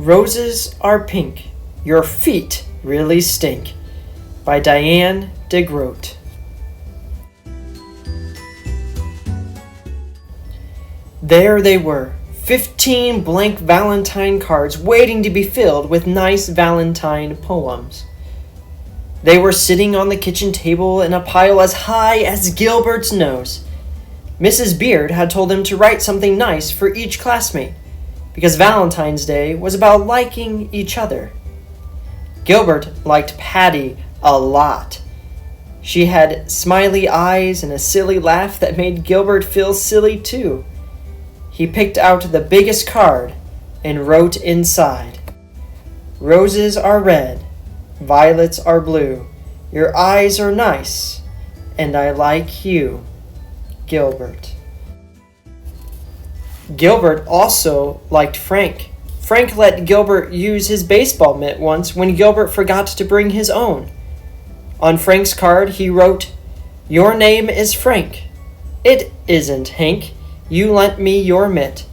Roses are pink. Your feet really stink. By Diane deGroat. There they were, 15 blank valentine cards waiting to be filled with nice valentine poems. They were sitting on the kitchen table in a pile as high as Gilbert's nose. Mrs. Beard had told him to write something nice for each classmate, because Valentine's Day was about liking each other. Gilbert liked Patty a lot. She had smiley eyes and a silly laugh that made Gilbert feel silly too. He picked out the biggest card and wrote inside, "Roses are red, violets are blue. Your eyes are nice, and I like you, Gilbert." Gilbert also liked Frank. Frank let Gilbert use his baseball mitt once when Gilbert forgot to bring his own. On Frank's card he wrote, "Your name is Frank. It isn't Hank. You lent me your mitt,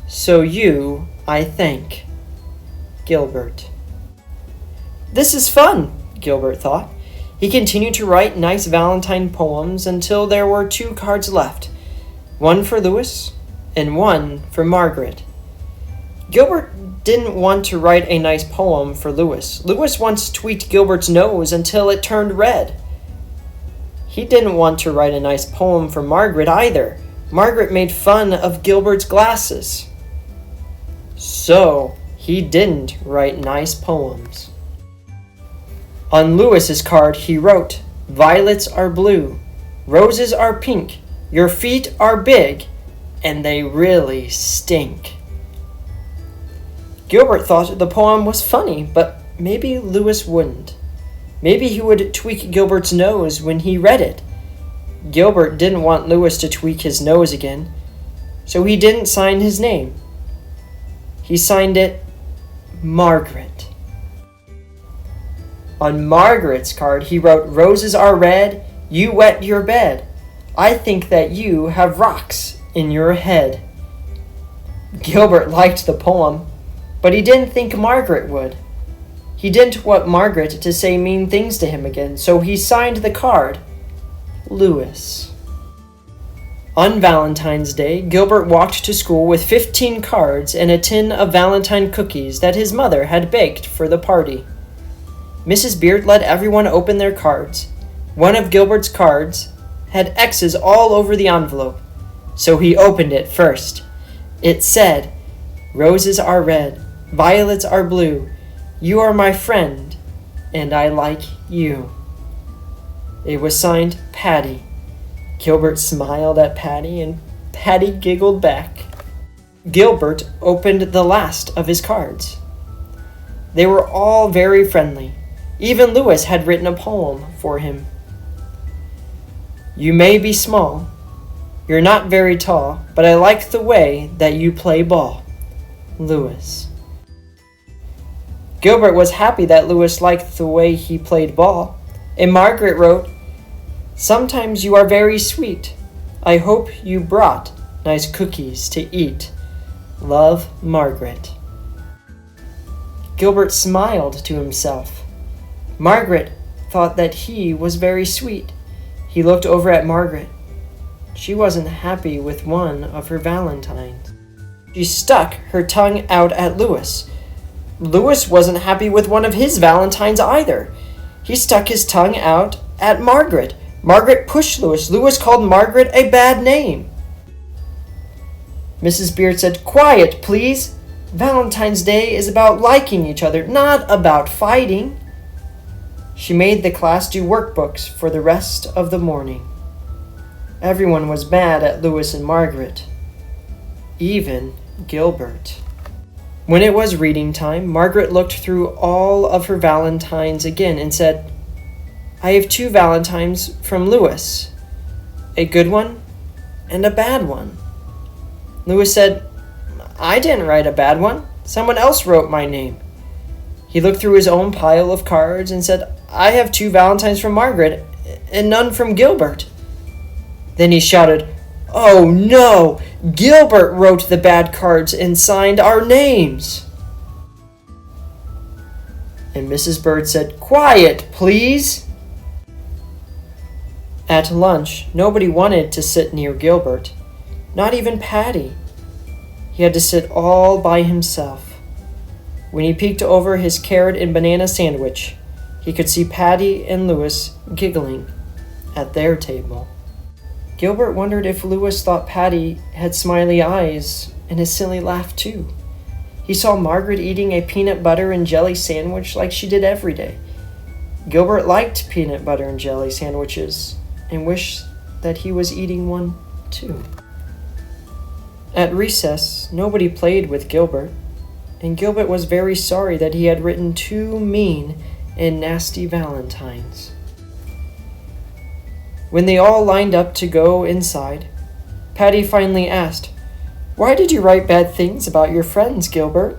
so you I thank, Gilbert." This is fun, Gilbert thought. He continued to write nice Valentine poems until there were 2 cards left, one for Louis and one for Margaret. Gilbert didn't want to write a nice poem for Louis. Louis once tweaked Gilbert's nose until it turned red. He didn't want to write a nice poem for Margaret either. Margaret made fun of Gilbert's glasses. So he didn't write nice poems. On Louis's card he wrote, "Violets are blue, roses are pink, your feet are big, and they really stink." Gilbert thought the poem was funny, but maybe Louis wouldn't. Maybe he would tweak Gilbert's nose when he read it. Gilbert didn't want Louis to tweak his nose again, so he didn't sign his name. He signed it Margaret. On Margaret's card he wrote, "Roses are red, you wet your bed. I think that you have rocks in your head." Gilbert liked the poem, but he didn't think Margaret would. He didn't want Margaret to say mean things to him again, so he signed the card Louis. On Valentine's Day, Gilbert walked to school with 15 cards and a tin of Valentine cookies that his mother had baked for the party. Mrs. Beard let everyone open their cards. One of Gilbert's cards had X's all over the envelope, so he opened it first. It said, "Roses are red, violets are blue. You are my friend, and I like you." It was signed Patty. Gilbert smiled at Patty, and Patty giggled back. Gilbert opened the last of his cards. They were all very friendly. Even Louis had written a poem for him. "You may be small, you're not very tall, but I like the way that you play ball, Louis." Gilbert was happy that Louis liked the way he played ball, and Margaret wrote, "Sometimes you are very sweet. I hope you brought nice cookies to eat. Love, Margaret." Gilbert smiled to himself. Margaret thought that he was very sweet. He looked over at Margaret. She wasn't happy with one of her valentines. She stuck her tongue out at Louis. Louis wasn't happy with one of his valentines either. He stuck his tongue out at Margaret. Margaret pushed Louis. Louis called Margaret a bad name. Mrs. Beard said, "Quiet, please. Valentine's Day is about liking each other, not about fighting." She made the class do workbooks for the rest of the morning. Everyone was mad at Louis and Margaret, even Gilbert. When it was reading time, Margaret looked through all of her valentines again and said, "I have 2 valentines from Louis, a good one and a bad one." Louis said, "I didn't write a bad one. Someone else wrote my name." He looked through his own pile of cards and said, "I have 2 valentines from Margaret and none from Gilbert." Then he shouted, "Oh no! Gilbert wrote the bad cards and signed our names." And Mrs. Bird said, "Quiet, please!" At lunch, nobody wanted to sit near Gilbert, not even Patty. He had to sit all by himself. When he peeked over his carrot and banana sandwich, he could see Patty and Louis giggling at their table. Gilbert wondered if Louis thought Patty had smiley eyes and a silly laugh too. He saw Margaret eating a peanut butter and jelly sandwich like she did every day. Gilbert liked peanut butter and jelly sandwiches and wished that he was eating one too. At recess, nobody played with Gilbert, and Gilbert was very sorry that he had written 2 mean and nasty valentines. When they all lined up to go inside, Patty finally asked, "Why did you write bad things about your friends, Gilbert?"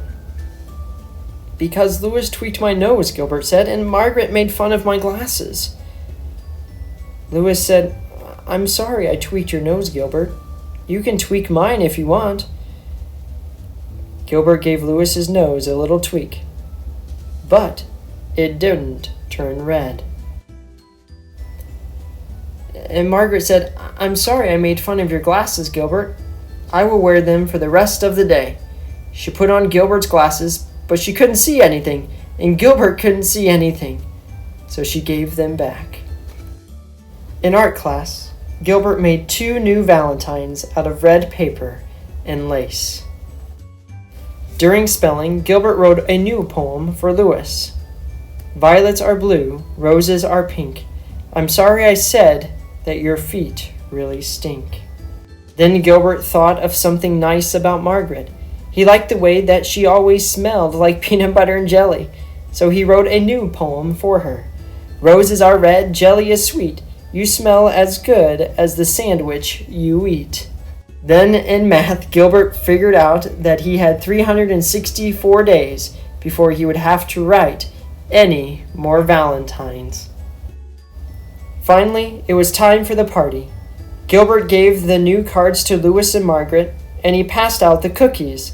"Because Louis tweaked my nose," Gilbert said, "and Margaret made fun of my glasses." Louis said, "I'm sorry I tweaked your nose, Gilbert. You can tweak mine if you want." Gilbert gave Louis's nose a little tweak, but it didn't turn red. And Margaret said, "I'm sorry I made fun of your glasses, Gilbert. I will wear them for the rest of the day." She put on Gilbert's glasses, but she couldn't see anything, and Gilbert couldn't see anything, so she gave them back. In art class, Gilbert made 2 new valentines out of red paper and lace. During spelling, Gilbert wrote a new poem for Louis. "Violets are blue, roses are pink. I'm sorry I said that your feet really stink." Then Gilbert thought of something nice about Margaret. He liked the way that she always smelled like peanut butter and jelly, so he wrote a new poem for her. "Roses are red, jelly is sweet. You smell as good as the sandwich you eat." Then in math, Gilbert figured out that he had 364 days before he would have to write any more valentines. Finally, it was time for the party. Gilbert gave the new cards to Louis and Margaret, and he passed out the cookies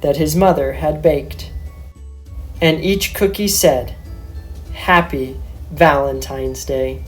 that his mother had baked. And each cookie said, "Happy Valentine's Day."